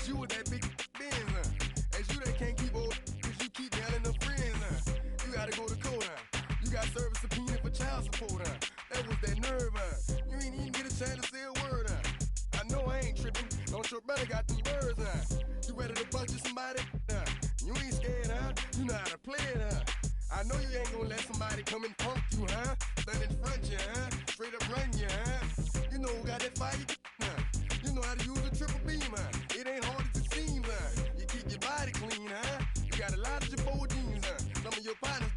you with that big Benz, That's you that can't keep old, cause you keep yelling them friends, You gotta go to court, You got service subpoena for child support, That was that nerve, You ain't even get a chance to say a word, I know I ain't tripping, don't your brother got them birds, You ready to bust you somebody, You ain't scared, You know how to play it, I know you ain't gonna let somebody come and punk you, Stand in front you, Straight up run you, You know who got that fire, You know how to use a triple beam, It ain't hard as it seems, You keep your body clean, You got a lot of your bold jeans, Some of your partners,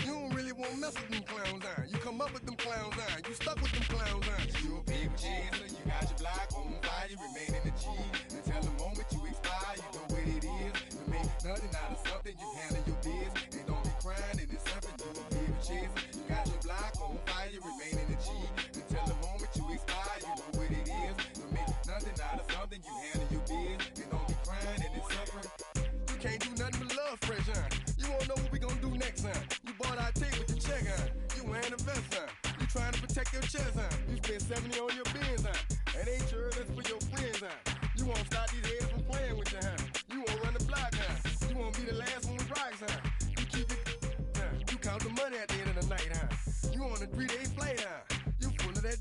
You don't really wanna mess with them clowns, You come up with them clowns, You stuck with them clowns, You a paper chaser, you got your block on fire, you remain in the G. Until the moment you expire, you know what it is. To make nothing out of something, you handle your biz. And don't be crying, and it's something you a paper chaser. You got your block on fire, you remain in the G. Until the moment you expire, you know what it is. To make nothing out of something, you handle your biz. And don't be crying, and it's suffering. You can't do nothing but love fresh, You won't know what we gonna do next, You bought our tape with the check, You wearing a vest, You trying to protect your chest, You spent 70 on your Benz, And ain't sure that's for your friends, You won't stop these heads from playing with you, You won't run the block, You won't be the last one with rocks, You keep it, You count the money at the end of the night, You on a 3-day flight, You full of that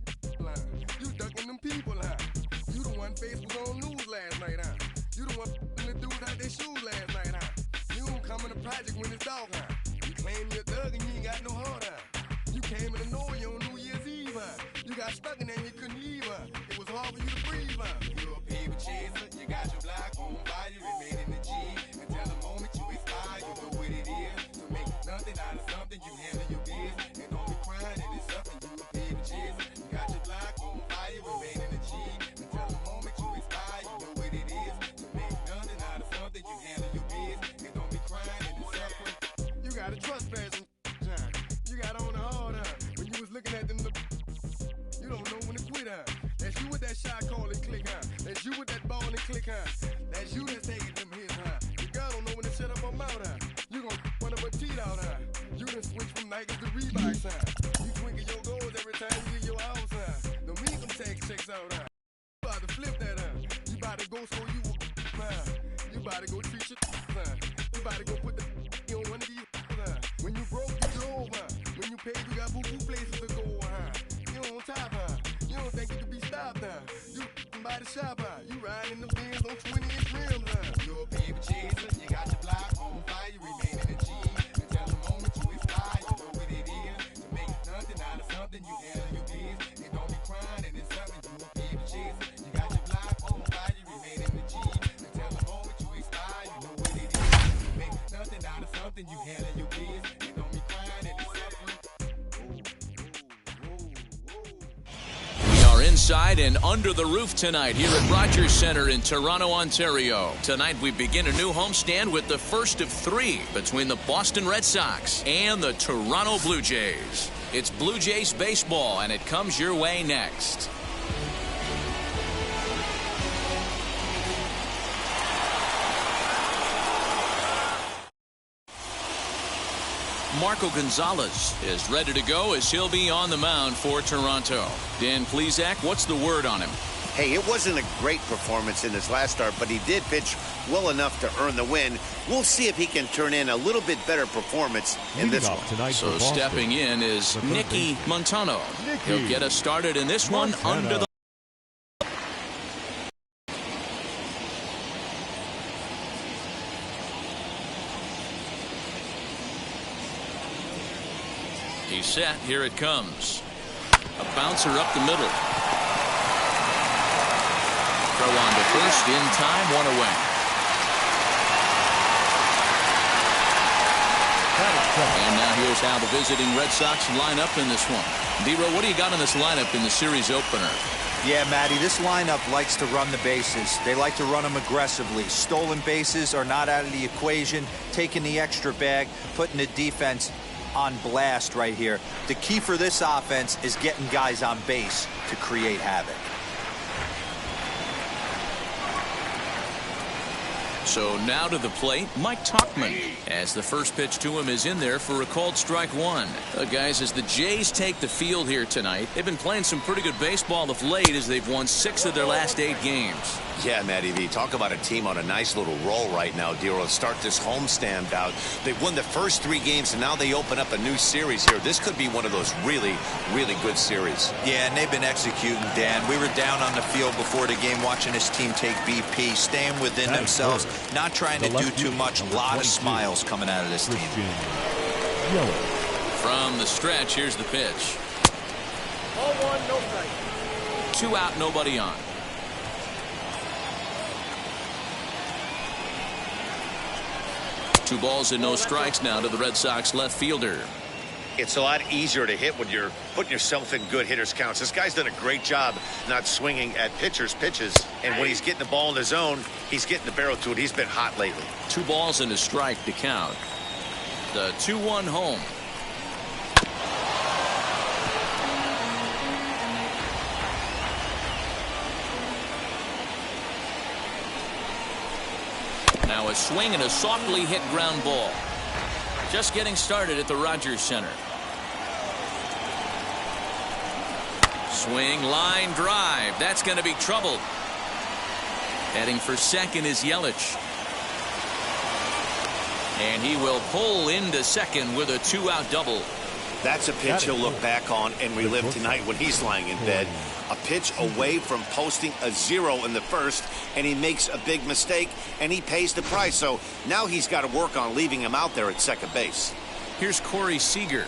You ducking them people, You the one face was on news last night, You the one the dudes out their shoes last night, You don't come in the project when it's dark, You claim you're a thug and you ain't got no heart, You came in the know you on New Year's Eve, You got stuck and then you couldn't leave, It was hard for you to breathe, You a paper chaser, you got your block on fire, you remain in the G. Until the moment you expire, you know what it is. To make nothing out of something, you handle your biz. And don't be crying, and it's something, you a paper chaser. You got your block on fire, you remain in the G. Until the moment you expire, you know what it is. To make nothing out of something, you handle your biz. And don't be crying, and it's suffering. You got a trespass and you got on the hard, when you was looking at them. You don't know when to quit, That's you with that shot call and click, That's you with that ball and click, That's you that's taking them hits, Your girl don't know when to shut up her mouth, You gon' one of her teeth out, You done switch from Nike to Reeboks, You twinkle your goals every time you leave your house, Don't mean them tax checks out, You about to flip that, You about to go so you You about to go treat your, You about to go put the on one of these, When you broke, you drove, When you paid, you got boo-boo places to go, You on top, You don't think you can be stopped, You by the shop, You riding the Benz on 20-inch rims, You a paper chaser, you got your block on fire, you remain in the G. Until the moment you expire, you know what it is. To make nothing out of something, you handle your biz. And don't be crying, and it's something, you a paper chaser. You got your block on fire, you remain in the G. Until the moment you expire, you know what it is. To make nothing out of something, you handle your biz. And don't be crying, and it's suffering. Inside and under the roof tonight here at Rogers Centre in Toronto, Ontario. Tonight we begin a new homestand with the first of 3 between the Boston Red Sox and the Toronto Blue Jays. It's Blue Jays baseball, and it comes your way next. Marco Gonzalez is ready to go as he'll be on the mound for Toronto. Dan Plesac, what's the word on him? Hey, it wasn't a great performance in his last start, but he did pitch well enough to earn the win. We'll see if he can turn in a little bit better performance in this one. So stepping in is Nicky Montano. He'll get us started in this one under the... He's set. Here it comes. A bouncer up the middle. Throw on to first in time, 1 away. And now here's how the visiting Red Sox line up in this one. D-Row, what do you got in this lineup in the series opener? Yeah, Matty, this lineup likes to run the bases. They like to run them aggressively. Stolen bases are not out of the equation. Taking the extra bag, putting the defense on blast right here. The key for this offense is getting guys on base to create havoc. So now to the plate, Mike Tuchman, as the first pitch to him is in there for a called strike one. Guys, as the Jays take the field here tonight, they've been playing some pretty good baseball of late as they've won 6 of their last 8 games. Yeah, Matty V, talk about a team on a nice little roll right now, Dero. To start this homestand out, they've won the first 3 games, and now they open up a new series here. This could be one of those really, really good series. Yeah, and they've been executing, Dan. We were down on the field before the game watching this team take BP, staying within themselves, not trying to do too much. A lot of smiles coming out of this team. From the stretch, here's the pitch. Ball 1, no strike. 2 out, nobody on. Two balls and no strikes now to the Red Sox left fielder. It's a lot easier to hit when you're putting yourself in good hitters counts. This guy's done a great job not swinging at pitchers' pitches. And when he's getting the ball in the zone, he's getting the barrel to it. He's been hot lately. 2 balls and a strike to count. The 2-1 home. Now a swing and a softly hit ground ball. Just getting started at the Rogers Center. Swing, line drive. That's going to be trouble. Heading for second is Yelich. And he will pull into second with a 2-out double. That's a pitch he'll look back on and relive tonight when he's lying in bed. A pitch away from posting a 0 in the first, and he makes a big mistake, and he pays the price. So now he's got to work on leaving him out there at second base. Here's Corey Seager,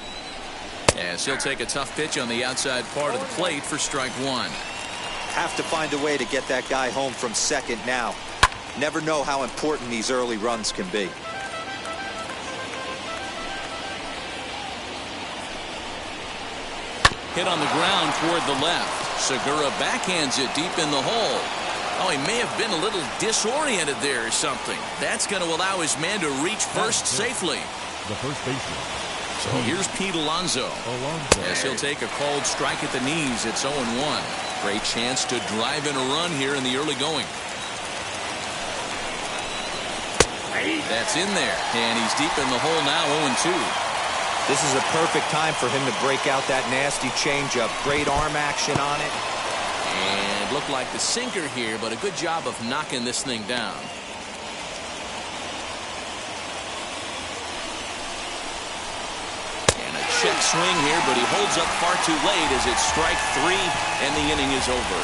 as he'll take a tough pitch on the outside part of the plate for strike one. Have to find a way to get that guy home from second now. Never know how important these early runs can be. Hit on the ground toward the left. Segura backhands it deep in the hole. Oh, he may have been a little disoriented there or something. That's going to allow his man to reach first safely. The first baseman. So here's Pete Alonso. As he'll take a called strike at the knees. It's 0-1. Great chance to drive in a run here in the early going. That's in there. And he's deep in the hole now, 0-2. This is a perfect time for him to break out that nasty changeup. Great arm action on it. And looked like the sinker here, but a good job of knocking this thing down. And a check swing here, but he holds up far too late as it's strike 3, and the inning is over.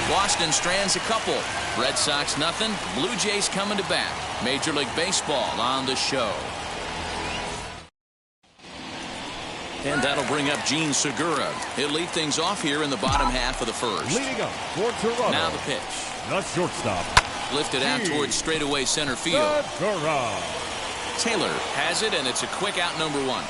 Boston strands a couple. Red Sox nothing. Blue Jays coming to bat. Major League Baseball on the show. And that'll bring up Gene Segura. He'll lead things off here in the bottom half of the first. Leading up for Toronto. Now the pitch. The shortstop. Lifted out towards straightaway center field. Segura. Taylor has it, and it's a quick out, number 1.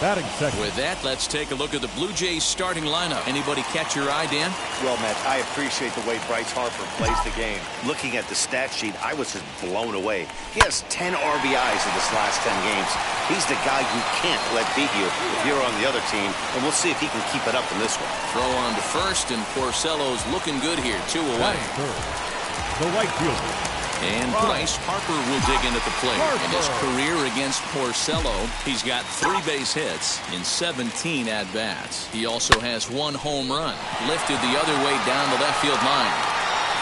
Batting second. With that, let's take a look at the Blue Jays starting lineup. Anybody catch your eye, Dan? Well, Matt, I appreciate the way Bryce Harper plays the game. Looking at the stat sheet, I was just blown away. He has 10 RBIs in his last 10 games. He's the guy you can't let beat you if you're on the other team, and we'll see if he can keep it up in this one. Throw on to first, and Porcello's looking good here. 2 away. Third. The right fielder. And Bryce Harper will dig in at the plate. In his career against Porcello, he's got 3 base hits in 17 at-bats. He also has 1 home run, lifted the other way down the left field line.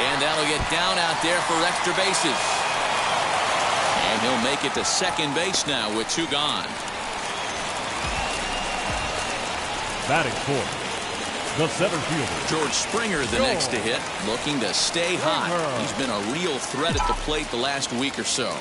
And that'll get down out there for extra bases. And he'll make it to second base now with 2 gone. Batting fourth. The center fielder. George Springer the next to hit, looking to stay hot. He's been a real threat at the plate the last week or so.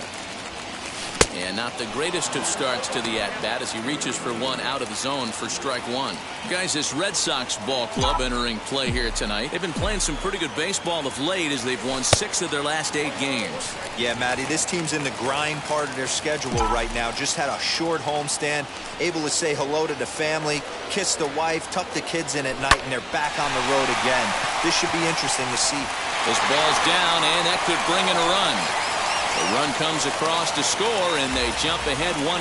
And not the greatest of starts to the at-bat as he reaches for 1 out of the zone for strike 1. Guys, this Red Sox ball club entering play here tonight. They've been playing some pretty good baseball of late as they've won 6 of their last 8 games. Yeah, Matty, this team's in the grind part of their schedule right now. Just had a short homestand, able to say hello to the family, kiss the wife, tuck the kids in at night, and they're back on the road again. This should be interesting to see. This ball's down, and that could bring in a run. The run comes across to score, and they jump ahead 1-0.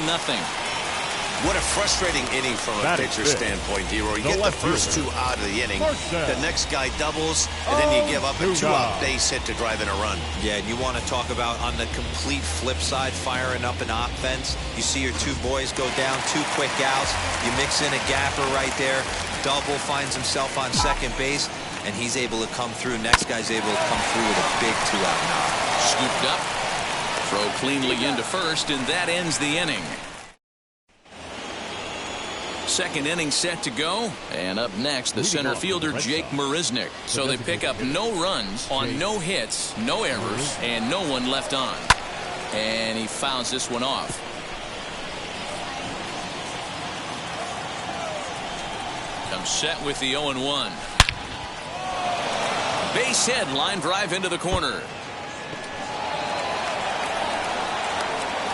What a frustrating inning from a pitcher standpoint, D-Roy. You get the first two out of the inning. The next guy doubles, and then you give up a two-out base hit to drive in a run. Yeah, and you want to talk about on the complete flip side, firing up an offense. You see your two boys go down, 2 quick outs. You mix in a gapper right there. Double finds himself on second base, and he's able to come through. Next guy's able to come through with a big 2-out knock. Scooped up. Throw cleanly into first, and that ends the inning. Second inning set to go, and up next the center fielder Jake Marisnick. So they pick up no runs on no hits, no errors, and no one left on. And he fouls this one off. Comes set with the 0-1. Base hit, line drive into the corner.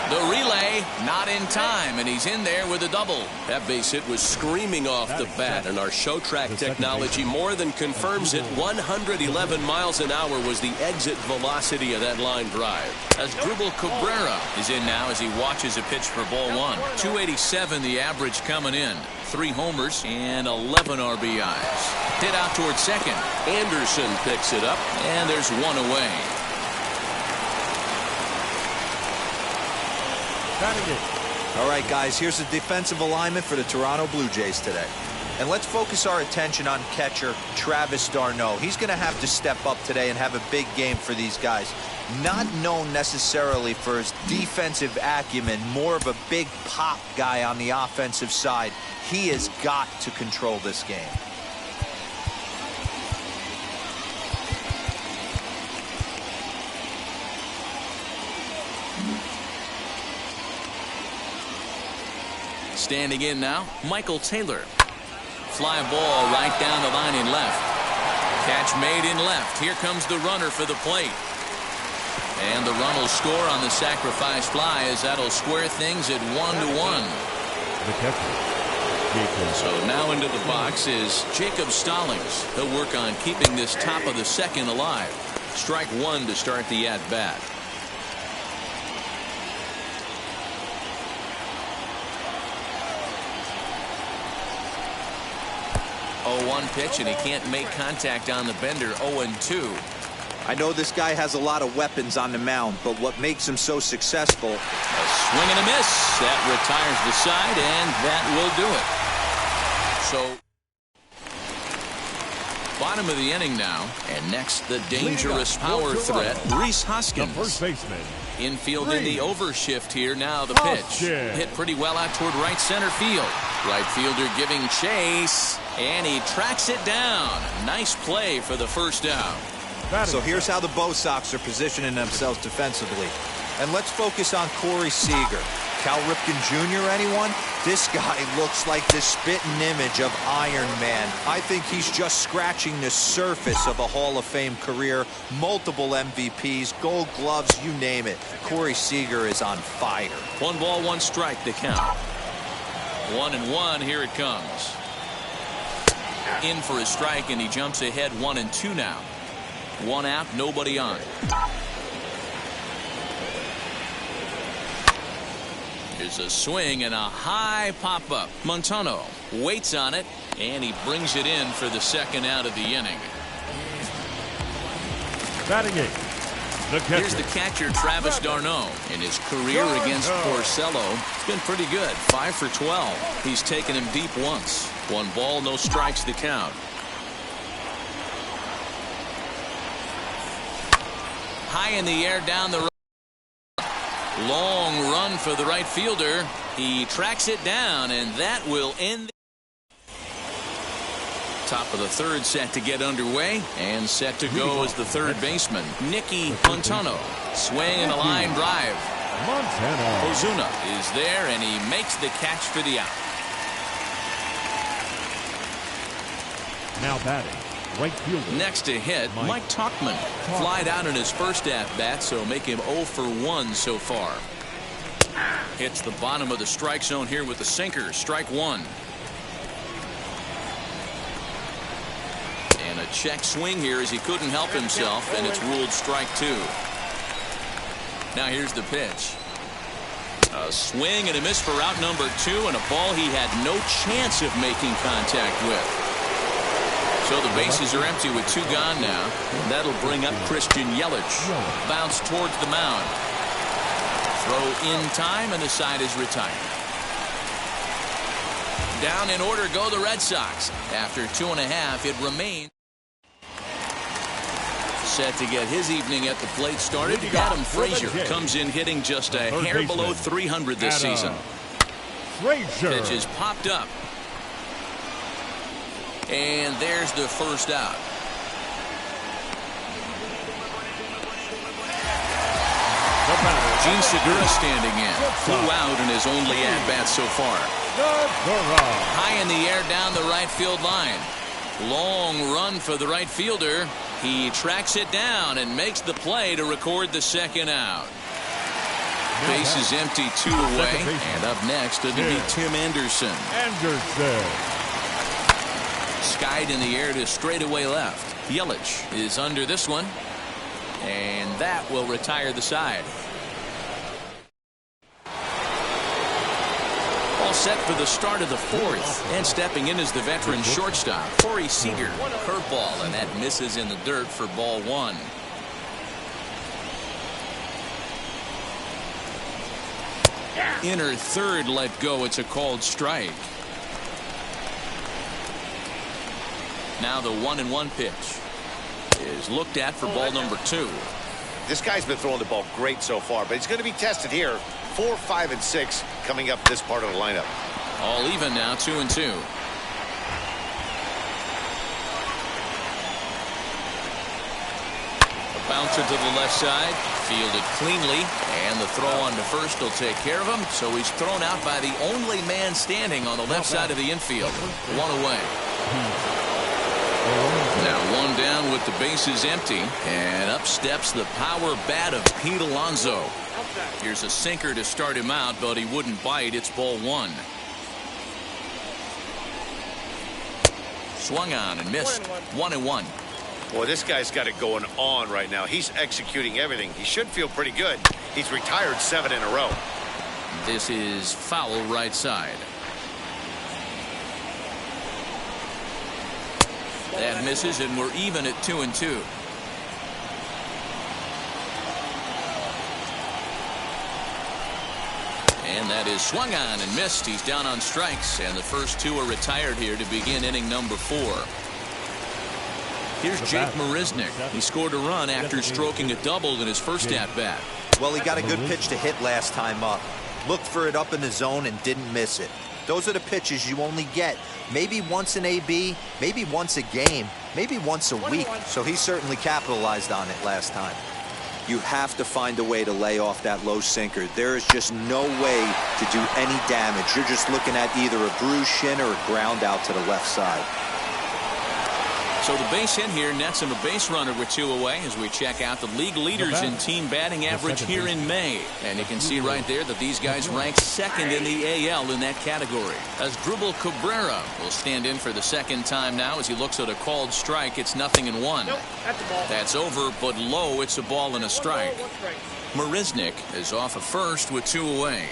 The relay not in time, and he's in there with a double. That base hit was screaming off the bat, and our show track technology more than confirms it. 111 miles an hour was the exit velocity of that line drive. As Dribble Cabrera is in now as he watches a pitch for ball 1. 287 the average coming in. 3 homers and 11 RBIs. Hit out toward second. Anderson picks it up, and there's 1 away. All right, guys, here's the defensive alignment for the Toronto Blue Jays today. And let's focus our attention on catcher Travis d'Arnaud. He's going to have to step up today and have a big game for these guys. Not known necessarily for his defensive acumen, more of a big pop guy on the offensive side. He has got to control this game. Standing in now, Michael Taylor. Fly ball right down the line in left. Catch made in left. Here comes the runner for the plate. And the run will score on the sacrifice fly as that'll square things at 1-1. So now into the box is Jacob Stallings. He'll work on keeping this top of the second alive. Strike 1 to start the at-bat. One pitch, and he can't make contact on the bender. 0-2. I know this guy has a lot of weapons on the mound, but what makes him so successful? A swing and a miss. That retires the side, and that will do it. So, bottom of the inning now, and next the dangerous power threat, Rhys Hoskins. The first baseman. Infield in the overshift here. Now the pitch. Hit pretty well out toward right center field. Right fielder giving chase, and he tracks it down. Nice play for the first down. So here's how the Bo Sox are positioning themselves defensively. And let's focus on Corey Seager. Cal Ripken Jr., anyone? This guy looks like the spitting image of Iron Man. I think he's just scratching the surface of a Hall of Fame career. Multiple MVPs, Gold Gloves, you name it. Corey Seager is on fire. 1 ball, 1 strike to count. 1-1, here it comes. In for a strike, and he jumps ahead 1-2 now. 1 out, nobody on. Here's a swing and a high pop-up. Montano waits on it, and he brings it in for the second out of the inning. Batting 8. Here's the catcher, Travis d'Arnaud. In his career against Porcello, it's been pretty good. 5 for 12. He's taken him deep once. 1 ball, no strikes to count. High in the air down the road. Long run for the right fielder. He tracks it down, and that will end. Top of the third set to get underway, and set to go as the third baseman, Nicky Montano. Swing and a line drive. Ozuna is there, and he makes the catch for the out. Now batting, right fielder. Next to hit, Mike Tauchman. Flied out in his first at-bat, so make him 0 for 1 so far. Hits the bottom of the strike zone here with the sinker. Strike 1. And a check swing here as he couldn't help himself, and it's ruled strike 2. Now here's the pitch. A A swing and a miss for out number 2, and a ball he had no chance of making contact with. So the bases are empty with 2 gone now. And that'll bring up Christian Yelich. Bounce towards the mound. Throw in time, and the side is retired. Down in order go the Red Sox. After 2.5, it remains. Set to get his evening at the plate started. Adam Frazier comes in hitting just a hair below 300 this season. Pitch is popped up. And there's the first out. Gene Segura standing in. Flew out in his only at-bat so far. High in the air down the right field line. Long run for the right fielder. He tracks it down and makes the play to record the second out. Base is empty, 2 away. And up next, it'll be Tim Anderson. Skied in the air to straightaway left. Yelich is under this one. And that will retire the side. All set for the start of the 4th. And stepping in is the veteran shortstop, Corey Seager. Curveball, and that misses in the dirt for ball 1. Inner third let go. It's a called strike. Now the 1-1 pitch is looked at for ball number 2. This guy's been throwing the ball great so far, but he's going to be tested here. 4, 5, and 6 coming up this part of the lineup. All even now, 2-2. A bouncer to the left side, fielded cleanly, and the throw on to first will take care of him. So he's thrown out by the only man standing on the left side of the infield. 1 away. Now 1 down with the bases empty, and up steps the power bat of Pete Alonso. Here's a sinker to start him out, but he wouldn't bite. It's ball 1. Swung on and missed. 1-1. Boy, this guy's got it going on right now. He's executing everything. He should feel pretty good. He's retired 7 in a row. This is foul right side. That misses, and we're even at 2-2. And that is swung on and missed. He's down on strikes, and the first 2 are retired here to begin inning number 4. Here's Jake Marisnick. He scored a run after stroking a double in his first at-bat. Well, he got a good pitch to hit last time up. Looked for it up in the zone and didn't miss it. Those are the pitches you only get maybe once in AB, maybe once a game, maybe once a week. So he certainly capitalized on it last time. You have to find a way to lay off that low sinker. There is just no way to do any damage. You're just looking at either a bruised shin or a ground out to the left side. So the base hit here nets him a base runner with 2 away as we check out the league leaders in team batting average here in May. And you can see right there that these guys rank 2nd in the AL in that category. Asdrubal Cabrera will stand in for the 2nd time now as he looks at a called strike. It's 0-1. Nope, that's a ball. That's over, but low. It's a ball and a strike. Marisnick is off of first with 2 away.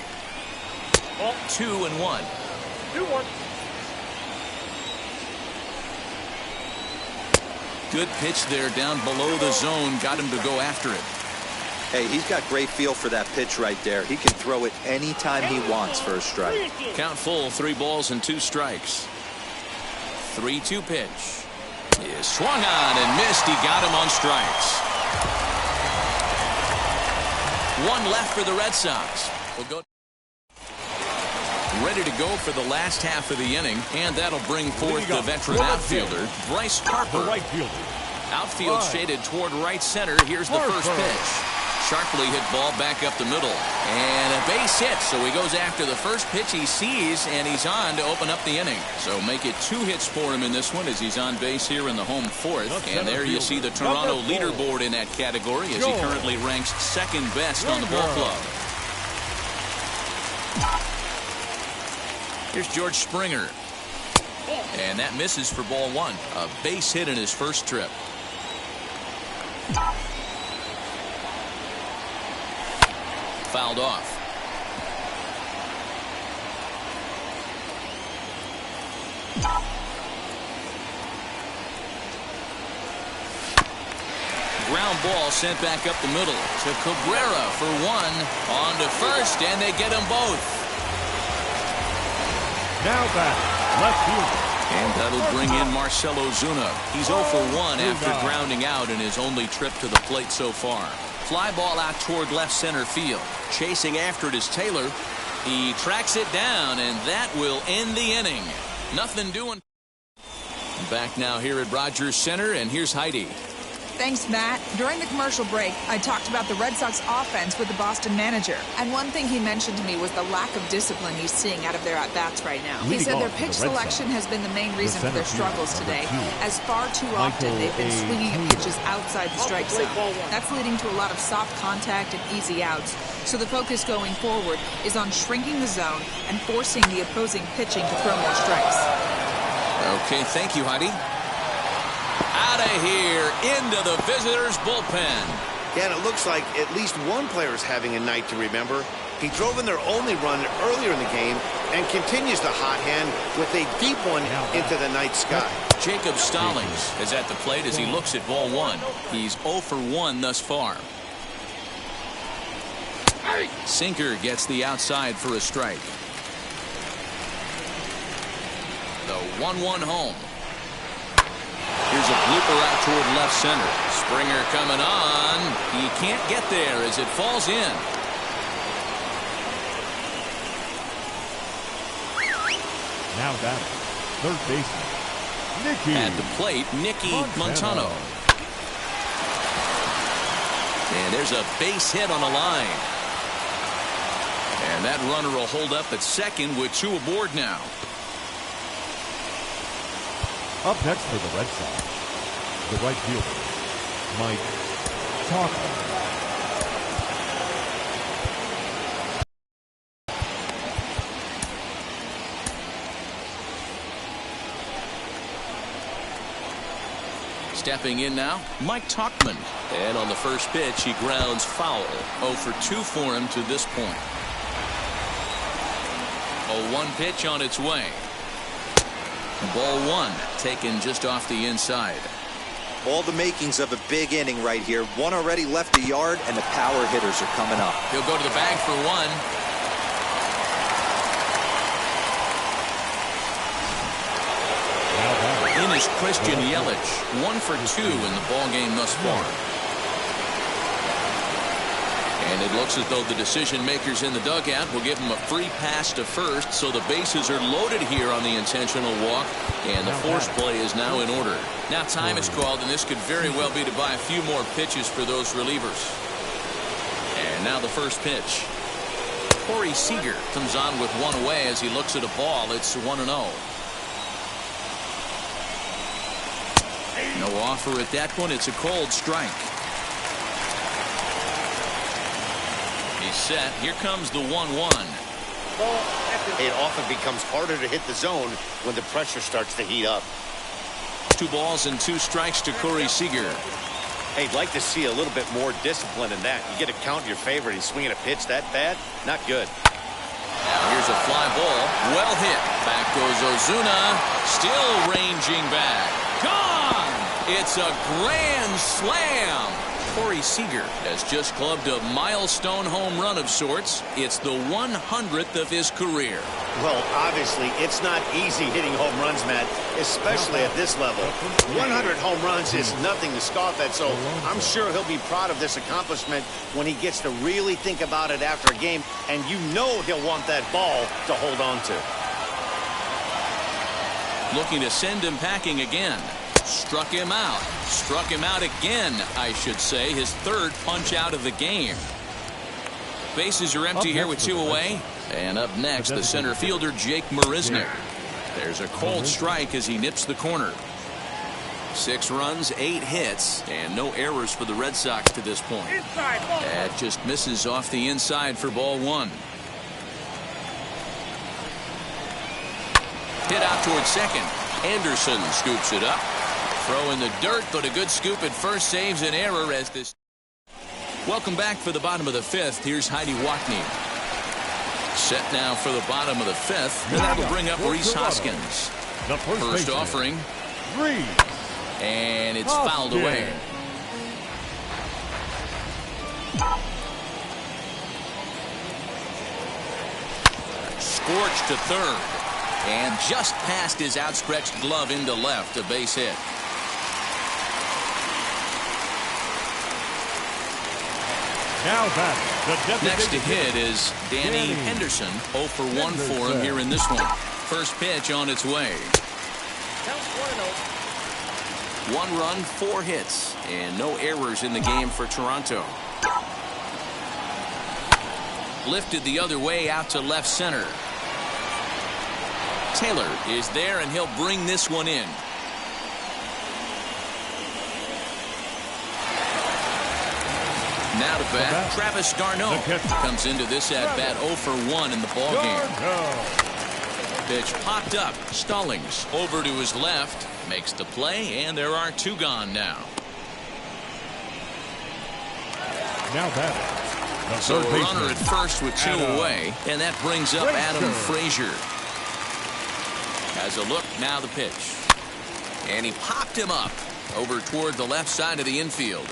2-1. 2-1. Good pitch there down below the zone. Got him to go after it. Hey, he's got great feel for that pitch right there. He can throw it anytime he wants for a strike. Count full, 3 balls and 2 strikes. 3-2 pitch. Is swung on and missed. He got him on strikes. 1 left for the Red Sox. We'll go. Ready to go for the last half of the inning, and that'll bring forth the veteran outfielder, Bryce Harper. Outfield shaded toward right center. Here's the first pitch. Sharply hit ball back up the middle. And a base hit, so he goes after the first pitch he sees, and he's on to open up the inning. So make it 2 hits for him in this one as he's on base here in the home 4th. And there you see the Toronto leaderboard in that category as he currently ranks 2nd best on the ball club. Here's George Springer. And that misses for ball 1. A base hit in his first trip. Fouled off. ground ball sent back up the middle to Cabrera for one. On to first, and they get them both. Now back, left fielder. And that'll bring in Marcell Ozuna. He's 0 for 1 after grounding out in his only trip to the plate so far. Fly ball out toward left center field. Chasing after it is Taylor. He tracks it down, and that will end the inning. Nothing doing. Back now here at Rogers Center, and here's Heidi. Thanks, Matt. During the commercial break, I talked about the Red Sox offense with the Boston manager. And one thing he mentioned to me was the lack of discipline he's seeing out of their at-bats right now. He said their pitch selection has been the main reason for their struggles today, as far too often they've been swinging at pitches outside the strike zone. That's leading to a lot of soft contact and easy outs. So the focus going forward is on shrinking the zone and forcing the opposing pitching to throw more strikes. Okay, thank you, Heidi. Out of here, into the visitors' bullpen. Yeah, and it looks like at least one player is having a night to remember. He drove in their only run earlier in the game and continues the hot hand with a deep one into the night sky. Jacob Stallings is at the plate as he looks at ball one. He's 0 for 1 thus far. Sinker gets the outside for a strike. The 1-1 home. Here's a blooper out toward left center. Springer coming on. He can't get there as it falls in. Now batting, third baseman, Nicky. At the plate, Nicky Montano. And there's a base hit on the line. And that runner will hold up at second with 2 aboard now. Up next for the Red Sox, the right fielder, Mike Tauchman. Stepping in now, Mike Tauchman. And on the first pitch, he grounds foul. 0 for 2 for him to this point. A 1 pitch on its way. Ball 1 taken just off the inside. All the makings of a big inning right here. One already left the yard, and the power hitters are coming up. He'll go to the bag for 1. In is Christian Yelich. 1 for 2 in the ball game thus far. And it looks as though the decision makers in the dugout will give him a free pass to first, so the bases are loaded here on the intentional walk, and the force play is now in order. Now time is called, and this could very well be to buy a few more pitches for those relievers. And now the first pitch. Corey Seager comes on with 1 away as he looks at a ball. It's 1-0. No offer at that one. It's a cold strike. He's set. Here comes the 1-1. It often becomes harder to hit the zone when the pressure starts to heat up. 2 balls and 2 strikes to Corey Seager. Hey, I'd like to see a little bit more discipline in that. You get to count your favorite. He's swinging a pitch that bad? Not good. Now here's a fly ball. Well hit. Back goes Ozuna. Still ranging back. Gone! It's a grand slam. Corey Seager has just clubbed a milestone home run of sorts. It's the 100th of his career. Well, obviously, it's not easy hitting home runs, Matt, especially at this level. 100 home runs is nothing to scoff at, so I'm sure he'll be proud of this accomplishment when he gets to really think about it after a game, and you know he'll want that ball to hold on to. Looking to send him packing again. Struck him out. Struck him out again, I should say. His 3rd punch out of the game. Bases are empty here with 2 away. And up next, the center fielder, Jake Marisnick. There's a cold strike as he nips the corner. 6 runs, 8 hits, and no errors for the Red Sox to this point. That just misses off the inside for ball 1. Hit out towards second. Anderson scoops it up. Throw in the dirt, but a good scoop at first saves an error as this. Welcome back for the bottom of the 5th. Here's Heidi Watney. Set now for the bottom of the 5th, and that'll bring up Rhys Hoskins. First offering. And it's fouled away. Scorched to third. And just past his outstretched glove into left, a base hit. Now back. Next to hit is Danny Henderson. 0 for 1 for him here in this one. First pitch on its way. Counts 1-0. 1 run, 4 hits, and no errors in the game for Toronto. Lifted the other way out to left center. Taylor is there, and he'll bring this one in. Now to bat, Travis d'Arnaud comes into this at bat 0 for 1 in the ball game. Pitch popped up. Stallings over to his left, makes the play, and there are 2 gone now. Now batting. So a runner at first with 2 away, and that brings up Adam Frazier. Has a look, now the pitch. And he popped him up over toward the left side of the infield.